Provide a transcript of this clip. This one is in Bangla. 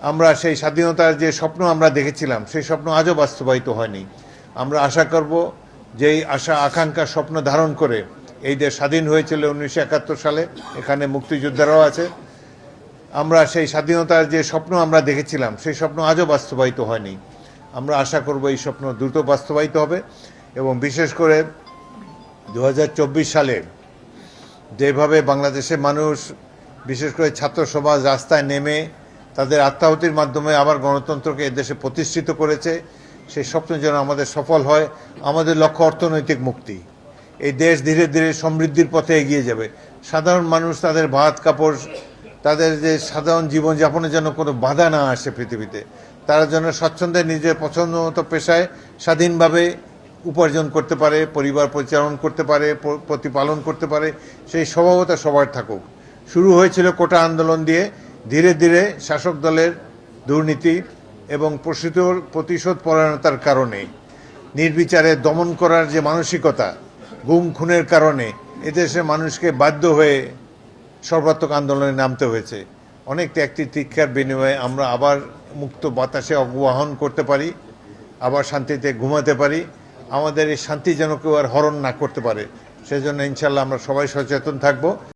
আমরা সেই স্বাধীনতার যে স্বপ্ন আমরা দেখেছিলাম সেই স্বপ্ন আজও বাস্তবায়িত হয়নি। আমরা আশা করব যে এই আশা আকাঙ্ক্ষা স্বপ্ন ধারণ করে এই দেশ স্বাধীন হয়েছিল 1971 সালে, এখানে মুক্তিযোদ্ধারাও আছে। আমরা সেই স্বাধীনতার যে স্বপ্ন আমরা দেখেছিলাম সেই স্বপ্ন আজও বাস্তবায়িত হয়নি। আমরা আশা করব এই স্বপ্ন দ্রুত বাস্তবায়িত হবে এবং বিশেষ করে 2024 সালে যেভাবে বাংলাদেশের মানুষ, বিশেষ করে ছাত্র সমাজ রাস্তায় নেমে তাদের আত্মাহুতির মাধ্যমে আবার গণতন্ত্রকে এদেশে প্রতিষ্ঠিত করেছে, সেই স্বপ্ন যেন আমাদের সফল হয়। আমাদের লক্ষ্য অর্থনৈতিক মুক্তি। এই দেশ ধীরে ধীরে সমৃদ্ধির পথে এগিয়ে যাবে। সাধারণ মানুষ তাদের ভাত কাপড়, তাদের যে সাধারণ জীবনযাপনের জন্য কোনো বাধা না আসে পৃথিবীতে, তারা যেন স্বচ্ছন্দে নিজের পছন্দ মতো পেশায় স্বাধীনভাবে উপার্জন করতে পারে, পরিবার পরিচালনা করতে পারে, প্রতিপালন করতে পারে, সেই স্বভাবতা সবার থাকুক। শুরু হয়েছিল কোটা আন্দোলন দিয়ে, ধীরে ধীরে শাসক দলের দুর্নীতি এবং প্রতিশোধ পরায়ণতার কারণে, নির্বিচারে দমন করার যে মানসিকতা, গুম খুনের কারণে এদেশের মানুষকে বাধ্য হয়ে সর্বাত্মক আন্দোলনে নামতে হয়েছে। অনেক ত্যাগ তিতিক্ষার বিনিময়ে আমরা আবার মুক্ত বাতাসে অবগাহন করতে পারি, আবার শান্তিতে ঘুমাতে পারি। আমাদের এই শান্তি যেন কেউ আর হরণ না করতে পারে, সেজন্য ইনশাল্লাহ আমরা সবাই সচেতন থাকব।